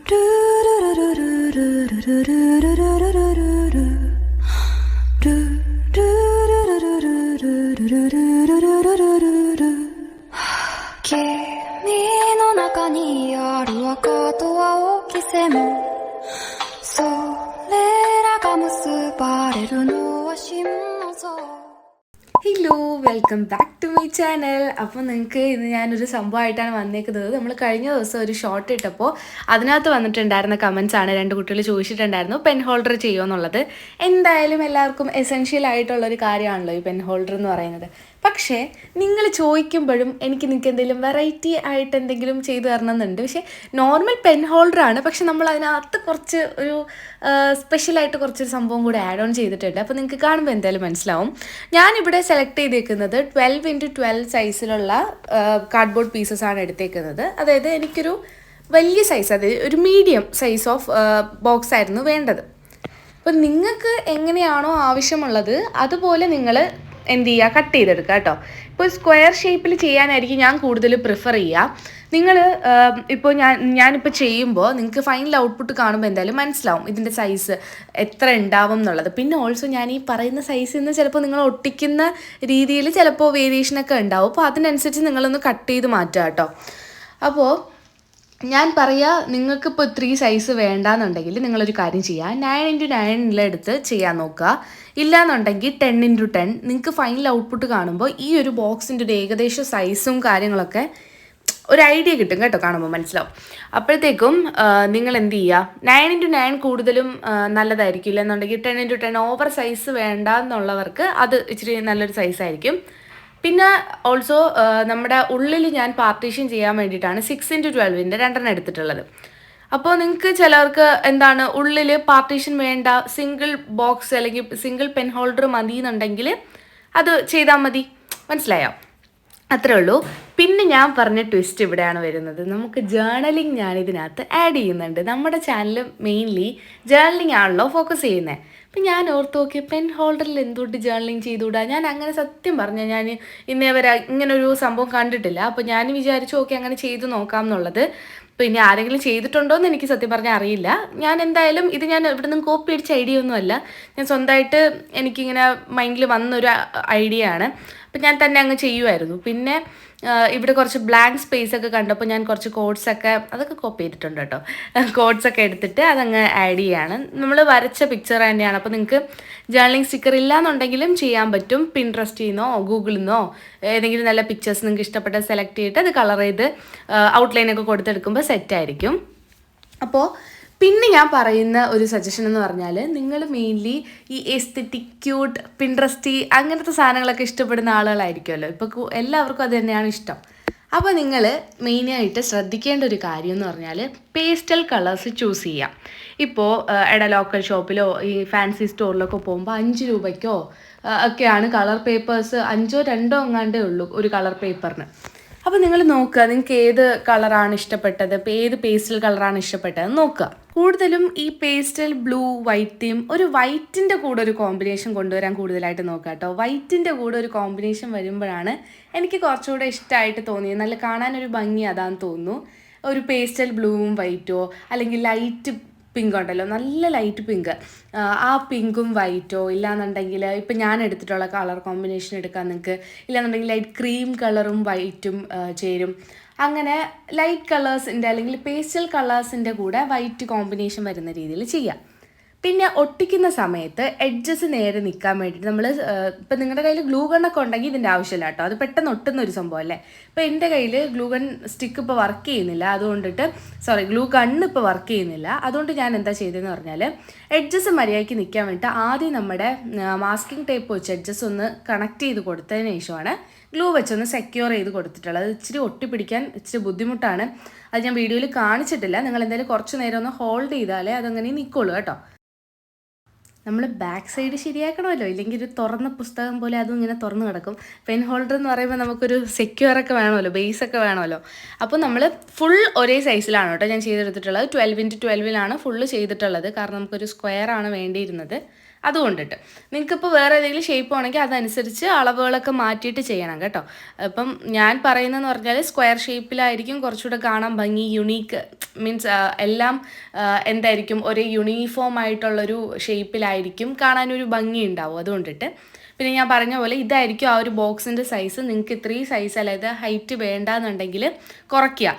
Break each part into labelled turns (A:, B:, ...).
A: の中にある赤と青き線それらが結ばれるのは心の像
B: ഹലോ welcome back to my channel. അപ്പോൾ നിങ്ങൾക്ക് ഇന്ന് ഞാനൊരു സംഭവമായിട്ടാണ് വന്നേക്കുന്നത്. നമ്മൾ കഴിഞ്ഞ ദിവസം ഒരു ഷോർട്ട് ഇട്ടപ്പോൾ അതിനകത്ത് വന്നിട്ടുണ്ടായിരുന്ന കമൻസ് ആണ്. 2 കുട്ടികൾ ചോദിച്ചിട്ടുണ്ടായിരുന്നു പെൻ ഹോൾഡർ ചെയ്യുമോ എന്നുള്ളത്. എന്തായാലും എല്ലാവർക്കും എസെൻഷ്യൽ ആയിട്ടുള്ളൊരു കാര്യമാണല്ലോ ഈ പെൻ ഹോൾഡർ എന്ന് പറയുന്നത്. പക്ഷേ നിങ്ങൾ ചോദിക്കുമ്പോഴും എനിക്ക് നിങ്ങൾക്ക് എന്തെങ്കിലും വെറൈറ്റി ആയിട്ട് എന്തെങ്കിലും ചെയ്തു തരണമെന്നുണ്ട്. പക്ഷേ നോർമൽ പെൻ ഹോൾഡറാണ്, പക്ഷെ നമ്മൾ അതിനകത്ത് കുറച്ച് ഒരു സ്പെഷ്യലായിട്ട് കുറച്ചൊരു സംഭവം കൂടെ ആഡ് ഓൺ ചെയ്തിട്ടുണ്ട്. അപ്പോൾ നിങ്ങൾക്ക് കാണുമ്പോൾ എന്തായാലും മനസ്സിലാവും. ഞാനിവിടെ സെലക്ട് ചെയ്തേക്കുന്നത് 12x12 സൈസിലുള്ള കാർഡ്ബോർഡ് പീസസ് ആണ് എടുത്തേക്കുന്നത്. അതായത് എനിക്കൊരു വലിയ സൈസ്, അതായത് ഒരു മീഡിയം സൈസ് ഓഫ് ബോക്സ് ആയിരുന്നു വേണ്ടത്. അപ്പോൾ നിങ്ങൾക്ക് എങ്ങനെയാണോ ആവശ്യമുള്ളത് അതുപോലെ നിങ്ങൾ എന്ത് ചെയ്യുക, കട്ട് ചെയ്തെടുക്കുക കേട്ടോ. ഇപ്പോൾ സ്ക്വയർ ഷേപ്പിൽ ചെയ്യാനായിരിക്കും ഞാൻ കൂടുതൽ പ്രിഫർ ചെയ്യുക. നിങ്ങൾ ഇപ്പോൾ ഞാനിപ്പോൾ ചെയ്യുമ്പോൾ നിങ്ങൾക്ക് ഫൈനൽ ഔട്ട്പുട്ട് കാണുമ്പോൾ എന്തായാലും മനസ്സിലാവും ഇതിൻ്റെ സൈസ് എത്ര ഉണ്ടാവും എന്നുള്ളത്. പിന്നെ ഓൾസോ ഞാൻ ഈ പറയുന്ന സൈസിൽ നിന്ന് ചിലപ്പോൾ നിങ്ങൾ ഒട്ടിക്കുന്ന രീതിയിൽ ചിലപ്പോൾ വേരിയേഷനൊക്കെ ഉണ്ടാവും. അപ്പോൾ അതിനനുസരിച്ച് നിങ്ങളൊന്ന് കട്ട് ചെയ്ത് മാറ്റുക കേട്ടോ. അപ്പോൾ ഞാൻ പറയുക, നിങ്ങൾക്കിപ്പോൾ 3 സൈസ് വേണ്ടാന്നുണ്ടെങ്കിൽ നിങ്ങളൊരു കാര്യം ചെയ്യുക, 9x9 എടുത്ത് ചെയ്യാൻ നോക്കുക. ഇല്ലയെന്നുണ്ടെങ്കിൽ 10x10. നിങ്ങൾക്ക് ഫൈനൽ ഔട്ട്പുട്ട് കാണുമ്പോൾ ഈ ഒരു ബോക്സിൻ്റെ ഒരു ഏകദേശം സൈസും കാര്യങ്ങളൊക്കെ ഒരു ഐഡിയ കിട്ടും കേട്ടോ, കാണുമ്പോൾ മനസ്സിലാവും. അപ്പോഴത്തേക്കും നിങ്ങൾ എന്ത് ചെയ്യുക, 9x9 കൂടുതലും നല്ലതായിരിക്കില്ല എന്നുണ്ടെങ്കിൽ 10x10 ഓവർ സൈസ് വേണ്ട എന്നുള്ളവർക്ക് അത് ഇച്ചിരി നല്ലൊരു സൈസായിരിക്കും. പിന്നെ ഓൾസോ നമ്മുടെ ഉള്ളിൽ ഞാൻ പാർട്ടീഷൻ ചെയ്യാൻ വേണ്ടിയിട്ടാണ് 6x12 2 എടുത്തിട്ടുള്ളത്. അപ്പോൾ നിങ്ങൾക്ക് ചിലർക്ക് എന്താണ് ഉള്ളിൽ പാർട്ടീഷൻ വേണ്ട, സിംഗിൾ ബോക്സ് അല്ലെങ്കിൽ സിംഗിൾ പെൻ ഹോൾഡർ മതി എന്നുണ്ടെങ്കിൽ അത് ചെയ്താൽ മതി. മനസ്സിലായോ? അത്രേ ഉള്ളൂ. പിന്നെ ഞാൻ പറഞ്ഞ ട്വിസ്റ്റ് ഇവിടെയാണ് വരുന്നത്. നമുക്ക് ജേർണലിംഗ് ഞാനിതിനകത്ത് ആഡ് ചെയ്യുന്നുണ്ട്. നമ്മുടെ ചാനൽ മെയിൻലി ജേർണലിംഗ് ആണല്ലോ ഫോക്കസ് ചെയ്യുന്നത്. അപ്പം ഞാൻ ഓർത്ത് നോക്കി പെൻ ഹോൾഡറിൽ എന്തുകൊണ്ട് ജേർണലിംഗ് ചെയ്തുകൂടാ. ഞാൻ അങ്ങനെ സത്യം പറഞ്ഞാൽ ഞാൻ ഇന്നേ വരെ ഇങ്ങനൊരു സംഭവം കണ്ടിട്ടില്ല. അപ്പോൾ ഞാൻ വിചാരിച്ചു ഓക്കെ അങ്ങനെ ചെയ്ത് നോക്കാം എന്നുള്ളത്. പിന്നെ ആരെങ്കിലും ചെയ്തിട്ടുണ്ടോ എന്ന് എനിക്ക് സത്യം പറഞ്ഞാൽ അറിയില്ല. ഞാൻ എന്തായാലും ഇത് ഞാൻ ഇവിടെ നിന്ന് കോപ്പി അടിച്ച ഐഡിയ ഒന്നുമല്ല, ഞാൻ സ്വന്തമായിട്ട് എനിക്കിങ്ങനെ മൈൻഡിൽ വന്നൊരു ഐഡിയ ആണ്. അപ്പം ഞാൻ തന്നെ അങ്ങ് ചെയ്യുമായിരുന്നു. പിന്നെ ഇവിടെ കുറച്ച് ബ്ലാങ്ക് സ്പേസ് ഒക്കെ കണ്ടപ്പോൾ ഞാൻ കുറച്ച് കോഡ്സൊക്കെ അതൊക്കെ കോപ്പി ചെയ്തിട്ടുണ്ട് കേട്ടോ. കോഡ്സൊക്കെ എടുത്തിട്ട് അതങ്ങ് ആഡ് ചെയ്യാണ്. നമ്മൾ വരച്ച പിക്ചർ തന്നെയാണ്. അപ്പോൾ നിങ്ങൾക്ക് ജേർണലിംഗ് സ്റ്റിക്കർ ഇല്ലയെന്നുണ്ടെങ്കിലും ചെയ്യാൻ പറ്റും. പിൻട്രസ്റ്റിൽ നിന്നോ ഗൂഗിളിൽ നിന്നോ ഏതെങ്കിലും നല്ല പിക്ചേഴ്സ് നിങ്ങൾക്ക് ഇഷ്ടപ്പെട്ട സെലക്ട് ചെയ്തിട്ട് അത് കളർ ചെയ്ത് ഔട്ട്ലൈനൊക്കെ കൊടുത്തെടുക്കുമ്പോൾ സെറ്റായിരിക്കും. അപ്പോൾ പിന്നെ ഞാൻ പറയുന്ന ഒരു സജഷൻ എന്ന് പറഞ്ഞാൽ, നിങ്ങൾ മെയിൻലി ഈ എസ്തെറ്റിക് ക്യൂട്ട് പിൻട്രസ്റ്റി അങ്ങനത്തെ സാധനങ്ങളൊക്കെ ഇഷ്ടപ്പെടുന്ന ആളുകളായിരിക്കുമല്ലോ. ഇപ്പോൾ എല്ലാവർക്കും അത് തന്നെയാണ് ഇഷ്ടം. അപ്പോൾ നിങ്ങൾ മെയിനായിട്ട് ശ്രദ്ധിക്കേണ്ട ഒരു കാര്യം എന്ന് പറഞ്ഞാൽ പേസ്റ്റൽ കളേഴ്സ് ചൂസ് ചെയ്യാം. ഇപ്പോൾ ലോക്കൽ ഷോപ്പിലോ ഈ ഫാൻസി സ്റ്റോറിലൊക്കെ പോകുമ്പോൾ 5 രൂപയ്ക്കോ ഒക്കെയാണ് കളർ പേപ്പേഴ്സ്. 5ഓ 2ഓ എങ്ങാണ്ടേ ഉള്ളൂ ഒരു കളർ പേപ്പറിന്. അപ്പോൾ നിങ്ങൾ നോക്കുക, നിങ്ങൾക്ക് ഏത് കളറാണ് ഇഷ്ടപ്പെട്ടത്, ഏത് പേസ്റ്റൽ കളറാണ് ഇഷ്ടപ്പെട്ടത് നോക്കുക. കൂടുതലും ഈ പേസ്റ്റൽ ബ്ലൂ വൈറ്റും ഒരു വൈറ്റിൻ്റെ കൂടെ ഒരു കോമ്പിനേഷൻ കൊണ്ടുവരാൻ കൂടുതലായിട്ട് നോക്കുക കേട്ടോ. വൈറ്റിൻ്റെ കൂടെ ഒരു കോമ്പിനേഷൻ വരുമ്പോഴാണ് എനിക്ക് കുറച്ചുകൂടെ ഇഷ്ടമായിട്ട് തോന്നിയത്. നല്ല കാണാനൊരു ഭംഗി അതാന്ന് തോന്നുന്നു. ഒരു പേസ്റ്റൽ ബ്ലൂവും വൈറ്റോ അല്ലെങ്കിൽ ലൈറ്റ് പിങ്ക് ഉണ്ടല്ലോ, നല്ല ലൈറ്റ് പിങ്ക്, ആ പിങ്കും വൈറ്റോ ഇല്ലാന്നുണ്ടെങ്കിൽ ഇപ്പം ഞാൻ എടുത്തിട്ടുള്ള കളർ കോമ്പിനേഷൻ എടുക്കാൻ നിങ്ങൾക്ക്, ഇല്ലാന്നുണ്ടെങ്കിൽ ലൈറ്റ് ക്രീം കളറും വൈറ്റും ചേരും. അങ്ങനെ ലൈറ്റ് കളേഴ്സിൻ്റെ അല്ലെങ്കിൽ പേസ്റ്റൽ കളേഴ്സിൻ്റെ കൂടെ വൈറ്റ് കോമ്പിനേഷൻ വരുന്ന രീതിയിൽ ചെയ്യാം. പിന്നെ ഒട്ടിക്കുന്ന സമയത്ത് എഡ്ജസ് നേരെ നിൽക്കാൻ വേണ്ടിയിട്ട് നമ്മൾ ഇപ്പം നിങ്ങളുടെ കയ്യിൽ ഗ്ലൂ ഗണ്ണൊക്കെ ഉണ്ടെങ്കിൽ ഇതിൻ്റെ ആവശ്യമില്ല കേട്ടോ, അത് പെട്ടെന്ന് ഒട്ടുന്ന ഒരു സംഭവം അല്ലേ. ഇപ്പോൾ എൻ്റെ കയ്യിൽ ഗ്ലൂ ഗൺ സ്റ്റിക്ക് ഇപ്പോൾ വർക്ക് ചെയ്യുന്നില്ല, ഗ്ലൂ ഗണ്ണ് ഇപ്പോൾ വർക്ക് ചെയ്യുന്നില്ല. അതുകൊണ്ട് ഞാൻ എന്താ ചെയ്തതെന്ന് പറഞ്ഞാൽ എഡ്ജസ് മര്യാദയ്ക്ക് നിൽക്കാൻ വേണ്ടിയിട്ട് ആദ്യം നമ്മുടെ മാസ്കിംഗ് ടേപ്പ് വെച്ച് എഡ്ജസ് ഒന്ന് കണക്ട് ചെയ്ത് കൊടുത്തതിന് ശേഷമാണ് ഗ്ലൂ വെച്ചൊന്ന് സെക്യൂർ ചെയ്ത് കൊടുത്തിട്ടുള്ളത്. അത് ഇച്ചിരി ഒട്ടിപ്പിടിക്കാൻ ഇച്ചിരി ബുദ്ധിമുട്ടാണ്. അത് ഞാൻ വീഡിയോയിൽ കാണിച്ചിട്ടില്ല. നിങ്ങൾ എന്തായാലും കുറച്ച് നേരം ഒന്ന് ഹോൾഡ് ചെയ്താലേ അതങ്ങനെ നിൽക്കുള്ളൂ കേട്ടോ. നമ്മൾ ബാക്ക് സൈഡ് ശരിയാക്കണമല്ലോ, ഇല്ലെങ്കിൽ ഒരു തുറന്ന പുസ്തകം പോലെ അതും ഇങ്ങനെ തുറന്ന് കിടക്കും. പെൻ ഹോൾഡർ എന്ന് പറയുമ്പോൾ നമുക്കൊരു സെക്യൂറൊക്കെ വേണമല്ലോ, ബേസൊക്കെ വേണമല്ലോ. അപ്പോൾ നമ്മൾ ഫുൾ ഒരേ സൈസിലാണ് കേട്ടോ ഞാൻ ചെയ്തെടുത്തിട്ടുള്ളത്. 12x12 ഫുള്ള് ചെയ്തിട്ടുള്ളത്. കാരണം നമുക്കൊരു സ്ക്വയർ ആണ് വേണ്ടിയിരുന്നത്. അതുകൊണ്ടിട്ട് നിങ്ങൾക്കിപ്പോൾ വേറെ ഏതെങ്കിലും ഷേപ്പ് ആണെങ്കിൽ അതനുസരിച്ച് അളവുകളൊക്കെ മാറ്റിയിട്ട് ചെയ്യണം കേട്ടോ. ഇപ്പം ഞാൻ പറയുന്നതെന്ന് പറഞ്ഞാൽ സ്ക്വയർ ഷേപ്പിലായിരിക്കും കുറച്ചുകൂടെ കാണാൻ ഭംഗി, യുണീക്ക് മീൻസ് എല്ലാം എന്തായിരിക്കും ഒരു യൂണിഫോം ആയിട്ടുള്ളൊരു ഷേപ്പിലായിരിക്കും കാണാനൊരു ഭംഗി ഉണ്ടാവും. അതുകൊണ്ടിട്ട് പിന്നെ ഞാൻ പറഞ്ഞ പോലെ ഇതായിരിക്കും ആ ഒരു ബോക്സിൻ്റെ സൈസ്. നിങ്ങൾക്ക് ഇത്രയും സൈസ് അല്ലാതെ ഹൈറ്റ് വേണ്ടാന്നുണ്ടെങ്കിൽ കുറയ്ക്കുക.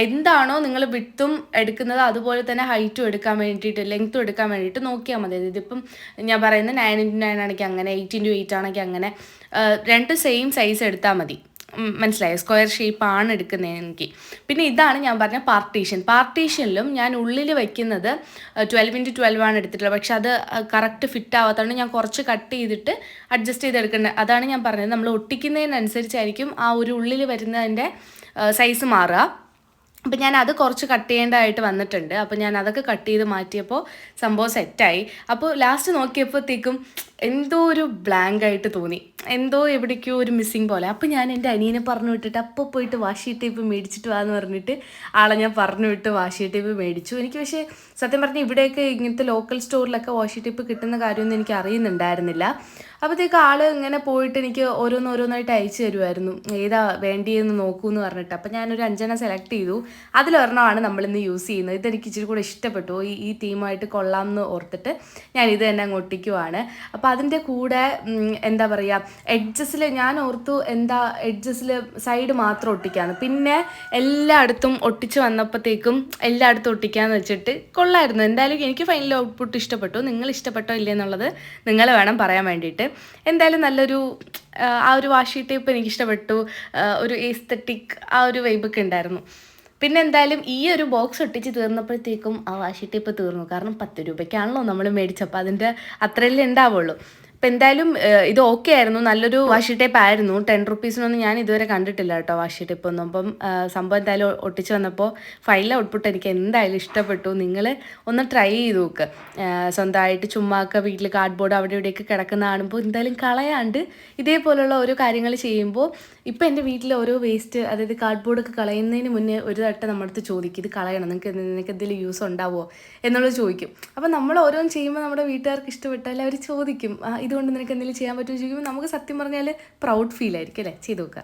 B: എന്താണോ നിങ്ങൾ വിഡ്ത്തും എടുക്കുന്നത് അതുപോലെ തന്നെ ഹൈറ്റും എടുക്കാൻ വേണ്ടിയിട്ട്, ലെങ്ത്തും എടുക്കാൻ വേണ്ടിയിട്ട് നോക്കിയാൽ മതി. ഇതിപ്പം ഞാൻ പറയുന്നത് 9x9 ആണെങ്കിൽ അങ്ങനെ, 8x8 ആണെങ്കിൽ അങ്ങനെ, രണ്ട് സെയിം സൈസ് എടുത്താൽ മതി. മനസ്സിലായോ? സ്ക്വയർ ഷേപ്പാണ് എടുക്കുന്നത് എനിക്ക്. പിന്നെ ഇതാണ് ഞാൻ പറഞ്ഞ പാർട്ടീഷനിലും ഞാൻ ഉള്ളിൽ വയ്ക്കുന്നത് 12x12 ആണ് എടുത്തിട്ടുള്ളത്. പക്ഷെ അത് കറക്റ്റ് ഫിറ്റ് ആവാത്തതുകൊണ്ട് ഞാൻ കുറച്ച് കട്ട് ചെയ്തിട്ട് അഡ്ജസ്റ്റ് ചെയ്തെടുക്കേണ്ടത്. അതാണ് ഞാൻ പറഞ്ഞത്, നമ്മൾ ഒട്ടിക്കുന്നതിനനുസരിച്ചായിരിക്കും ആ ഒരു ഉള്ളിൽ വരുന്നതിൻ്റെ സൈസ് മാറുക. അപ്പം ഞാൻ അത് കുറച്ച് കട്ട് ചെയ്യേണ്ടതായിട്ട് വന്നിട്ടുണ്ട്. അപ്പോൾ ഞാൻ അതൊക്കെ കട്ട് ചെയ്ത് മാറ്റിയപ്പോൾ സംഭവം സെറ്റായി. അപ്പോൾ ലാസ്റ്റ് നോക്കിയപ്പോഴത്തേക്കും എന്തോ ഒരു ബ്ലാങ്ക് ആയിട്ട് തോന്നി, എന്തോ എവിടേക്കോ ഒരു മിസ്സിങ് പോലെ. അപ്പോൾ ഞാൻ എൻ്റെ അനിയനെ പറഞ്ഞു വിട്ടിട്ട് അപ്പോൾ പോയിട്ട് വാഷി ടേപ്പ് മേടിച്ചിട്ട് വാന്ന് പറഞ്ഞിട്ട് ആളെ ഞാൻ പറഞ്ഞു വിട്ട് വാഷി ടേപ്പ് മേടിച്ചു. എനിക്ക് പക്ഷേ സത്യം പറഞ്ഞാൽ ഇവിടെയൊക്കെ ഇങ്ങനത്തെ ലോക്കൽ സ്റ്റോറിലൊക്കെ വാഷി ടേപ്പ് കിട്ടുന്ന കാര്യമൊന്നും എനിക്ക് അറിയുന്നുണ്ടായിരുന്നില്ല. അപ്പോഴത്തേക്ക് ആൾ ഇങ്ങനെ പോയിട്ട് എനിക്ക് ഓരോന്നായിട്ട് അയച്ചു തരുമായിരുന്നു, ഏതാ വേണ്ടിയെന്ന് നോക്കൂ എന്ന് പറഞ്ഞിട്ട്. അപ്പം ഞാനൊരു 5 സെലക്ട് ചെയ്തു. അതിലൊരെണ്ണമാണ് നമ്മളിന്ന് യൂസ് ചെയ്യുന്നത്. ഇതെനിക്ക് ഇച്ചിരി കൂടെ ഇഷ്ടപ്പെട്ടു, ഈ തീമായിട്ട് കൊള്ളാം എന്ന് ഓർത്തിട്ട് ഞാൻ ഇത് തന്നെ അങ്ങ് ഒട്ടിക്കുവാണ്. അപ്പോൾ അതിൻ്റെ കൂടെ എന്താ പറയുക, എഡ്ജസിൽ ഞാൻ ഓർത്തു എന്താ എഡ്ജസിൽ സൈഡ് മാത്രം ഒട്ടിക്കാമെന്ന്. പിന്നെ എല്ലായിടത്തും ഒട്ടിച്ച് വന്നപ്പോഴത്തേക്കും എല്ലായിടത്തും ഒട്ടിക്കാമെന്ന് വെച്ചിട്ട് കൊള്ളായിരുന്നു. എന്തായാലും എനിക്ക് ഫൈനൽ ഔട്ട്പുട്ട് ഇഷ്ടപ്പെട്ടു. നിങ്ങൾ ഇഷ്ടപ്പെട്ടോ ഇല്ലേ എന്നുള്ളത് നിങ്ങൾ വേണം പറയാൻ വേണ്ടിയിട്ട്. എന്തായാലും നല്ലൊരു ആ ഒരു വാഷി ടേപ്പ് എനിക്ക് ഇഷ്ടപ്പെട്ടു. ഒരു എസ്തെറ്റിക് ആ ഒരു വൈബൊക്കെ ഉണ്ടായിരുന്നു. പിന്നെ എന്തായാലും ഈ ഒരു ബോക്സ് ഒട്ടിച്ച് തീർന്നപ്പോഴത്തേക്കും ആ വാഷി ടേപ്പ് തീർന്നു. കാരണം 10 രൂപയ്ക്കാണല്ലോ നമ്മൾ മേടിച്ചപ്പോൾ അതിൻ്റെ അത്രയല്ലേ ഉണ്ടാവുള്ളൂ. അപ്പം എന്തായാലും ഇത് ഓക്കെ ആയിരുന്നു, നല്ലൊരു വാഷി ടേപ്പ് ആയിരുന്നു. 10 റുപ്പീസിനൊന്നും ഞാൻ ഇതുവരെ കണ്ടിട്ടില്ല കേട്ടോ വാഷി ടേപ്പ് ഒന്നും. അപ്പം സംഭവം എന്തായാലും ഒട്ടിച്ച് വന്നപ്പോൾ ഫൈനൽ ഔട്ട്പുട്ട് എനിക്ക് എന്തായാലും ഇഷ്ടപ്പെട്ടു. നിങ്ങൾ ഒന്ന് ട്രൈ ചെയ്ത് നോക്ക്. സ്വന്തമായിട്ട് ചുമ്മാക്കെ വീട്ടിൽ കാർഡ്ബോർഡ് അവിടെ ഇവിടെയൊക്കെ കിടക്കുന്ന കാണുമ്പോൾ എന്തായാലും കളയാണ്ട് ഇതേപോലുള്ള ഓരോ കാര്യങ്ങൾ ചെയ്യുമ്പോൾ, ഇപ്പം എൻ്റെ വീട്ടിൽ ഓരോ വേസ്റ്റ്, അതായത് കാർഡ്ബോർഡൊക്കെ കളയുന്നതിന് മുന്നേ ഒരു തട്ടം നമ്മുടെ അടുത്ത് ചോദിക്കും, ഇത് കളയണം, നിനക്ക് എന്തെങ്കിലും യൂസ് ഉണ്ടാവുമോ എന്നുള്ളത് ചോദിക്കും. അപ്പം നമ്മൾ ഓരോന്ന് ചെയ്യുമ്പോൾ നമ്മുടെ വീട്ടുകാർക്ക് ഇഷ്ടപ്പെട്ടാൽ അവർ ചോദിക്കും, ഇതുകൊണ്ട് നിനക്ക് എന്തെങ്കിലും ചെയ്യാൻ പറ്റുമോ ചോദിക്കുമ്പോൾ നമുക്ക് സത്യം പറഞ്ഞാൽ പ്രൗഡ് ഫീൽ ആയിരിക്കും അല്ലേ, ചെയ്ത് നോക്കുക.